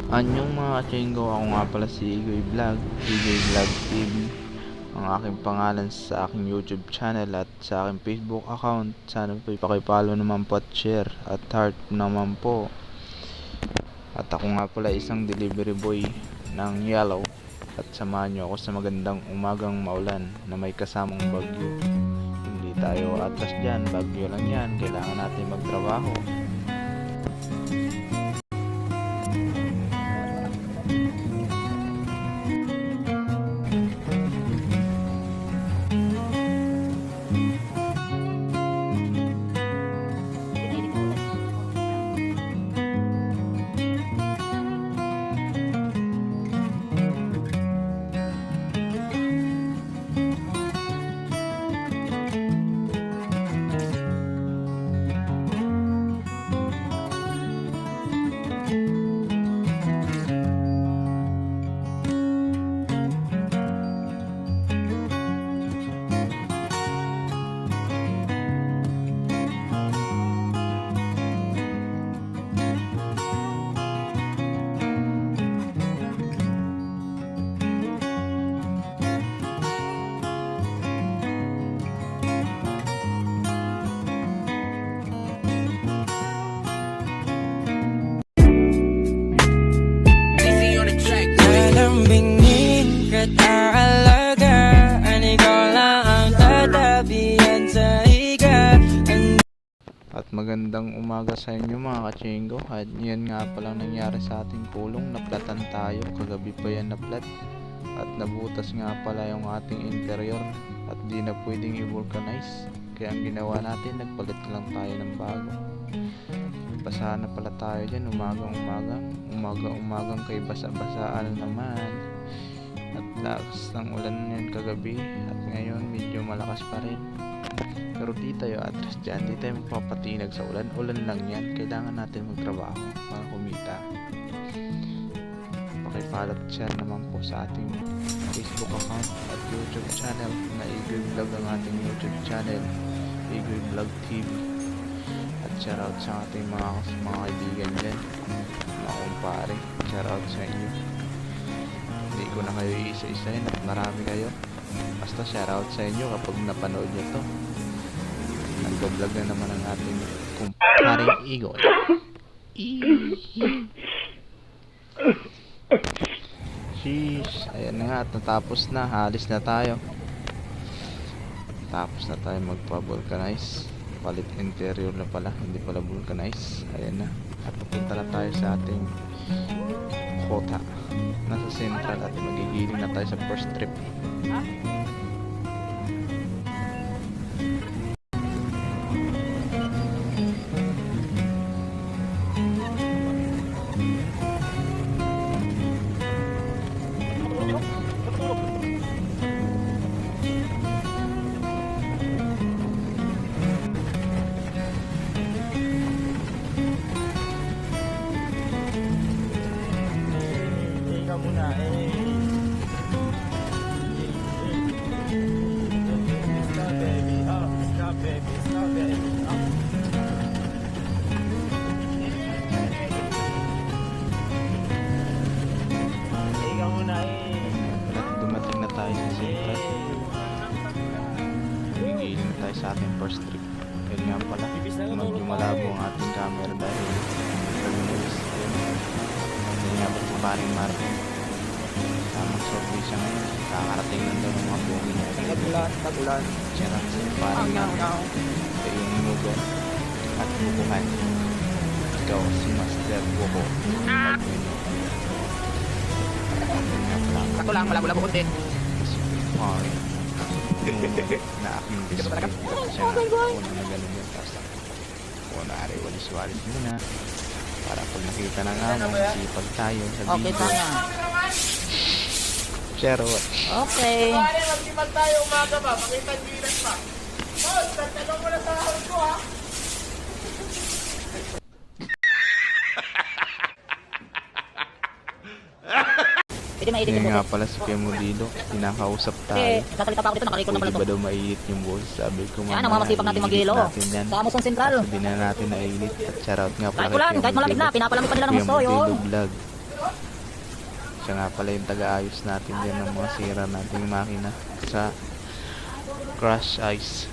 Anyong mga chingo, ako nga pala si Igoy Vlog, Igoy Vlog TV, ang aking pangalan sa aking YouTube channel at sa aking Facebook account. Sana po ipakipollow naman po at share at heart naman po. At ako nga pala isang delivery boy ng Yellow at samahan nyo ako sa magandang umagang maulan na may kasamang bagyo. Hindi tayo atras dyan, bagyo lang yan, kailangan natin magtrabaho. Lalambingin ka't aalagaan, ikaw lang ang tatabihan sa higa. At magandang umaga sa inyo mga kachingo. At yan nga palang nangyari sa ating pulong. Naplatan tayo, kagabi pa yan naplat. At nabutas nga pala yung ating interior. At di na pwedeng i-vulcanize. Kaya ang ginawa natin, nagpalit lang tayo ng bago. Basa na pala tayo dyan, umagang kay basa-basaan naman. At lakas ng ulan yun kagabi. At ngayon medyo malakas pa rin. Pero di tayo atras dyan, di tayo magpapatinag sa ulan. Ulan lang yan, kailangan natin magtrabaho para kumita. Pakipollow at share naman po sa ating Facebook account at YouTube channel na Igoy Vlog ang ating YouTube channel, Igoy Vlog TV. At shoutout sa ating mga kaibigan dyan, mga kumpare, shoutout sa inyo. Hindi ko na kayo isa-isahin at marami kayo. Basta shoutout sa inyo kapag napanood nyo to. Nag-vlog na naman ang ating kumparing Igoy. Sheesh, ayan na nga at natapos na, halis na tayo. Tapos na tayo magpa-vulcanize. Palit interior na pala, hindi pala vulcanize. Ayan na, at pupunta na tayo sa ating kota. Nasa central at magigiling na tayo sa first trip. Dumating na tayo sa central. Nagigilin na tayo sa ating first trip. Kaya nga pala, medyo malabo ang ating camera dahil luminis. Kaya nga ba sa paring Marco? Tamang survey siya ngayon. Kakarating lang daw ng mga buong niya. Tag-ulan. Siya lang sa paring Marco. Kaya yung inugan at bukuhan. Ikaw si Master Buko. Sakto lang, malabo-labo konti. Okay. Na aking display. Siya nga po na gano'n yun. Tapos kunwari, walis-walis muna. Para pag nakita ng amo, sipag tayo sa video. Okay, tama. Charot. Okay. Mag-iman tayo umaga ba? Pakita ang bilas pa. Boss, tagtanong mo na sa house ko ha. Pwede mailit Ngayon yung nga boses. pala si Kuya Mudilo, kinakausap Eh, tayo. sasalita pa ako dito, nakarikon na Pwede pala ba to. daw mailit yung boses? Sabi ko Yan, ang mamasipag natin mag-yelo. natin yan. Sa Amuson Central. Kasi di na natin nailit. At shoutout nga pala Kahit ulan, kahit malamig na, pinapalamig pa nila ng Kuya gusto, yun. Mudilo Vlog. Siya nga pala yung taga-ayos natin dyan ng mga sira nating makina sa Crush Ice.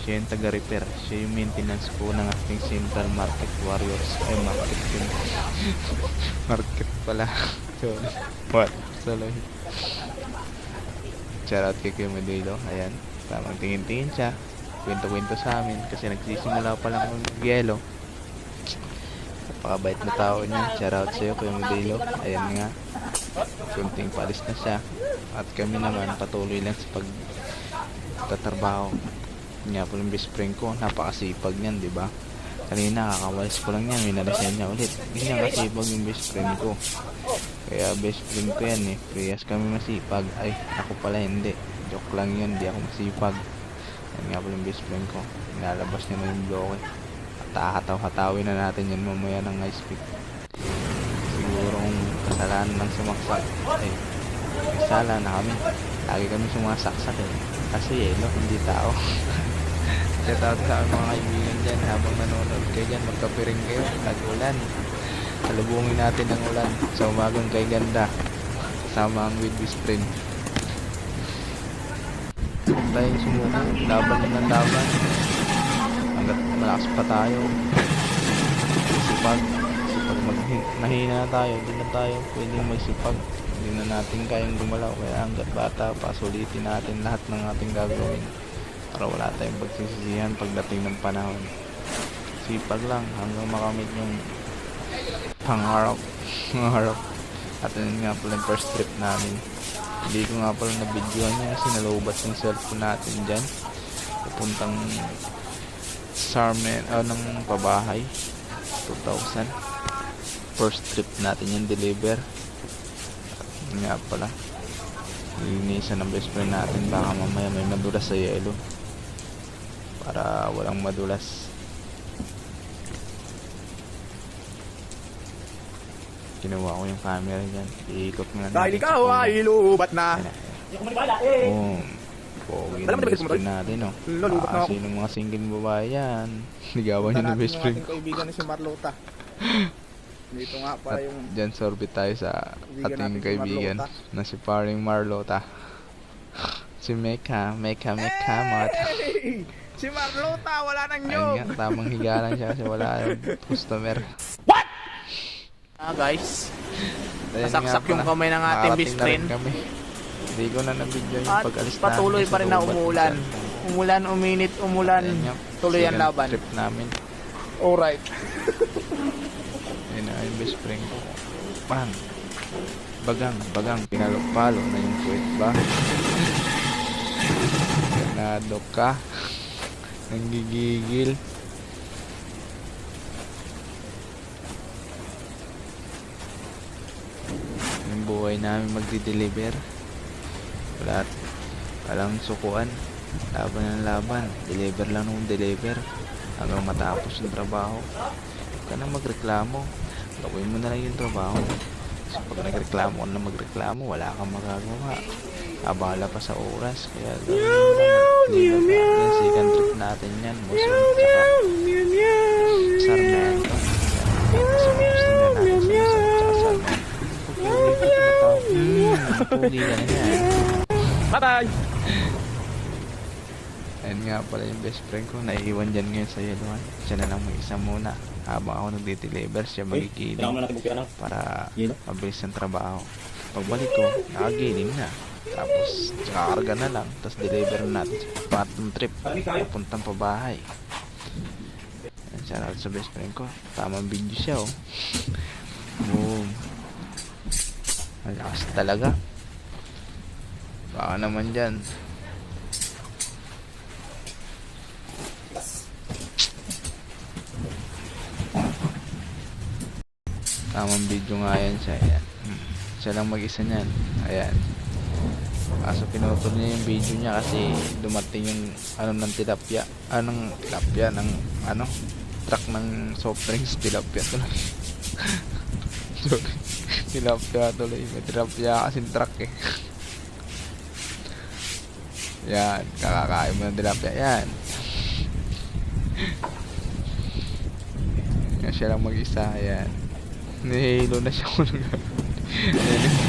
Siya yung taga-repair. Siya yung maintenance po ng ating Central Market Warriors. Ay, market yun. Market pala. Sorry. What? Sorry. Shoutout kay Kuya Modelo. Ayan. Tamang tingin-tingin siya. Kwento-kwento sa amin kasi nagsisimula pa lang ng yelo. Napakabait na tao niya. Shoutout sa'yo Kuya Modelo. Ayan nga. Kunting palis na siya. At kami naman patuloy lang sa pagtatrabaho. Nga po yung best friend ko, napakasipag niyan, di ba? Kanina kakawalis ko lang yan, minalasyan niya ulit. Hindi niya kasipag yung best friend ko. Kaya best friend ko yan eh. Priyas kami masipag. Ay, ako pala hindi. Joke lang yun, di ako masipag. Yan nga po yung best friend ko. Nilalabas niya na yung bloke. At hataw-hatawin na natin yan mamaya ng ice pick. Siguro kung kasalanan ng sumaksak. Ay, sala na kami. Lagi kami sumasaksak eh. Kasi yelo, hindi tao. Shoutout sa mga kaibigan dyan. Habang nanonood kayo dyan, magkapiring kayo. Nag-ulan. Salubungin natin ang ulan sa umagang kay ganda. Kasama ang with best friend. Tayong sumuka. Laban ng laban. Hanggat malakas pa tayo. Sipag mahina na tayo, hindi na tayo pwedeng magsipag. Hindi na natin kayang gumalaw. Kaya hanggat bata pa, sulitin natin lahat ng ating gagawin para wala tayong pagsisisihan pagdating ng panahon. Sipag lang hanggang makamit yung pangarap. At yun nga pala yung first trip namin. Hindi ko nga pala na-videoan niya kasi nalobas yung cellphone natin dyan papuntang Sarmen ng pabahay 2000. First trip natin yung deliver. At nga pala linisan ng best friend natin, baka mamaya may madulas sa yelo para walang madulas. Kinuha ko yung camera dyan, iikot mo lang Dahil ikaw ay lubat na. Pogi ng best friend natin, no? Lubat na ako. Sino mga single babae yan? Ligawan niya ng best friend. Kaibigan na si Marlota. Dito nga pala At yung dyan sorbet tayo sa ating natin si kaibigan Marlota. na si paring Marlota. Si Meka Mot. Hey! Si Marlota, wala nang Ayun nyog. nga, tamang higa lang siya kasi wala yung customer. Guys, Ayun nasaksak nga yung pala, kamay ng ating nakarating best na rin friend. kami. Hindi ko na nabidyo yung At pag-alis namin. patuloy pa rin na sa Lubat. umuulan. Umulan, uminit, umulan. Ayun nga, Tuloy ang second laban. trip namin. Alright. Ayun na yung best friend ko. Bang! Bagang, pinalok-palo na yung puwet ba? Ganado ka. Nanggigigil. Yung buhay namin magdi-deliver. Walang sukuan. Laban ng laban. Deliver lang ng deliver. Hanggang matapos yung trabaho. Huwag ka na magreklamo. Gawin mo na lang yung trabaho. So, pag nagreklamo ka na magreklamo, wala kang magagawa. Abala pa sa oras. Kaya gawin mo lang. Yung second trip natin yan. Musul. Saka Sarmiento. Kasi mga customer natin sa Musul. Saka Sarmiento. Puli ka na yan. Bye-bye! Ayun nga pala yung best friend ko. Naiiwan dyan ngayon sa yeluhan. Siya na lang mag-isa muna. Habang ako nagde-deliver, siya magigiling para mabilis ang trabaho. Pagbalik ko, nakagiling na. Tapos, kakarga na lang. Tapos deliver na natin sa patong trip. Papuntang pabahay. Ayan, shoutout sa best friend ko. Tamang video siya, oh. Boom. Malakas talaga. Baka naman dyan. Tamang video nga yan siya. Ayan. Siya lang mag-isa niyan. Ayan. Kaso pinutol niya yung video niya kasi dumating yung ng tilapia. Anong tilapia ng truck ng soft drinks. Tilapia tuloy. Sorry. Tilapia tuloy. May tilapia kasing truck eh. Yan. Kakakain mo ng tilapia. Yan. Yan siya lang mag-isa. Ayan. Nihilo na siya kung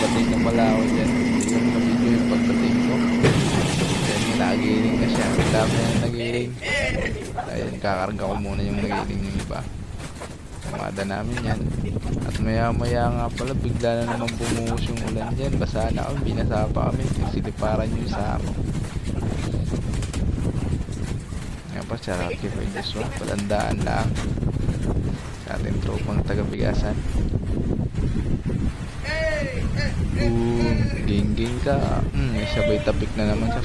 Batay na pala ako dyan. Hindi ko na video yung pagdating ko. Then nagiling na siya. Ang dami na nagiling. Ayun, kakarga ko muna yung nagiling yung iba. Kamada namin yan. At maya maya nga pala bigla na naman bumuhos yung ulan dyan. Basa na kami, binasa pa kami. Siliparan yung sa ako. Nga pa, charot kay Boy Joshua. Palandaan lang sa ating tropang taga-bigasan. Ging-ging ka. May sabay tapik na naman sa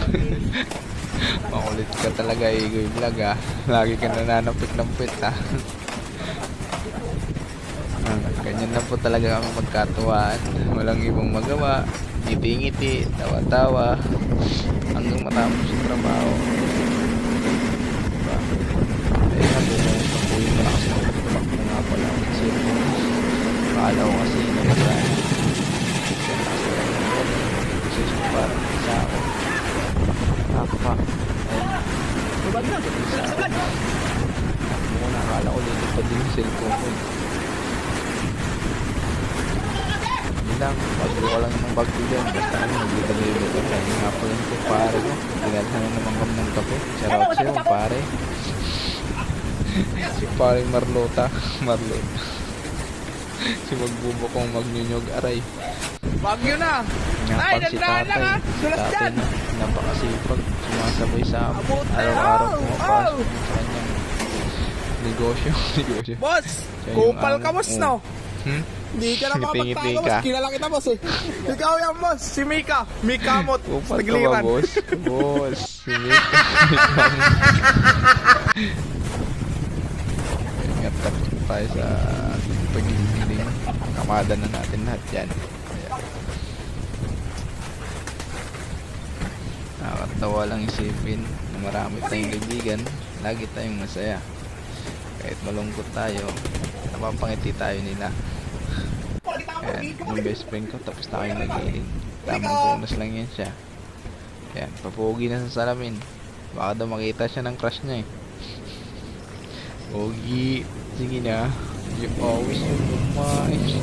makulit ka talaga, Igoy Vlog ha. Lagi ka nananapik ng pit ha. Ganyan na po talaga kami magkatuwaan. Walang ibang magawa. Ngiti-ngiti, tawa-tawa hanggang matapos yung trabaho. Diba? Ayun na po, napuyin mo na kasi tumakbo nga pala ang cellphone. Akala ko kasi naman kasi parang isa ako. Ako pa. Ayun. Ako muna, akala ko lilipad din yung cellphone ko. Lang, bago ka lang ng bagyo dyan. Basta kami nagdideliver ka. Kaya nga po yun po pare ko. Tagal na naman kami ng kape. Shoutout sa'yo pare. Si pare Marlota. Si magbubukong magnyunyog aray. Bagyo na! Nga pag si tatay. Tatay na napakasipag. Sumasabay sa araw-araw pumapasok sa kanyang negosyo. Boss! Siya yung Kupal ka, boss, no? Hindi ka na Ngiti-ngiti makapagtago, ka. boss. Kilala kita, boss, eh. Ikaw yan, boss. Si Mika. Mika Mot. Kupal ka ba, Nagliran. boss? Boss, si Mika. Ingat tayo sa pag-ibig. Kamada na natin lahat yan. Nakakatawa lang isipin na marami tayong kaibigan. Lagi tayong masaya. Kahit malungkot tayo, napapangiti tayo nila. Ayan, yung best friend ko tapos na kayo nag-iiling. Tamang bonus lang yan siya. Ayan, papugi na sa salamin. Baka daw makita siya ng crush niya eh. Pogi, sige na. You always look nice.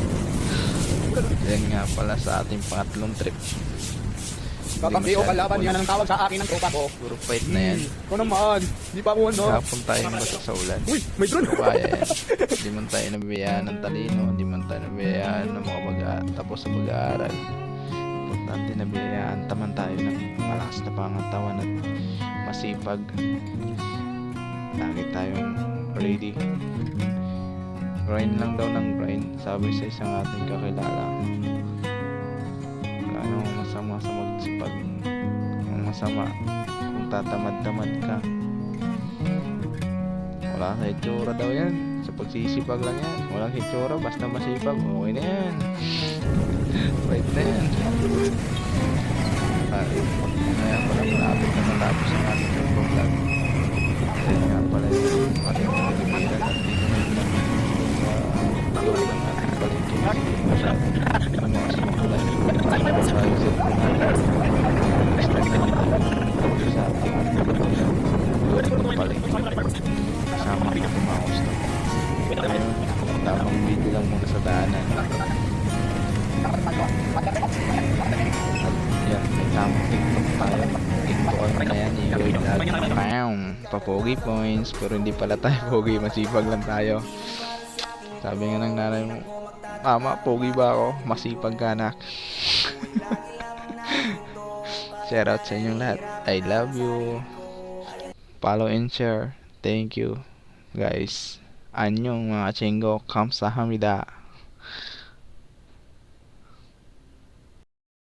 Yan nga pala sa ating pangatlong trip. Kakampi o kalaban, yan ang tawag sa akin ng tropa ko. Puro fight na yan. Ano naman? Di pa ako, no? Hapon tayo basta sa ulan. Uy, may drone. Kaya yan. Hindi man tayo nabiyayaan ng talino. Hindi man tayo nabiyayaan ng mga tapos sa pag-aaral. Importante nabiyayaan taman tayo ng malakas na pangatawan at masipag. Lagi tayong ready. Grind lang daw ng grind. Sabi sa isang ating kakilala. Wala namang masama sa magsipag. Ang masama kung tatamad-tamad ka. Wala sa itsura daw yan. Sa pagsisipag lang yan. Walang itsura, basta masipag. Okay na yan. Right na yan. Kaya pala malapit na matapos ang ating vlog. Kaya nga pala yung ating kaibigan at dito na yung loob ng ating palengke. Yung mga sumakulay. Tayo sa ng palengke. Kasama ko kumaos na. Tamang video lang muna sa daanan. Yan, may tamang TikTok tayo. TikTok na yan, Igoy Vlog. Bam! Papogi points. Pero hindi pala tayo pogi, masipag lang tayo. Sabi nga ng nanay mo, Mama, pogi ba ako? Masipag ka, anak. Shout out sa inyong lahat. I love you. Follow and share. Thank you, guys. Anyong mga chingo. Kamsahamnida.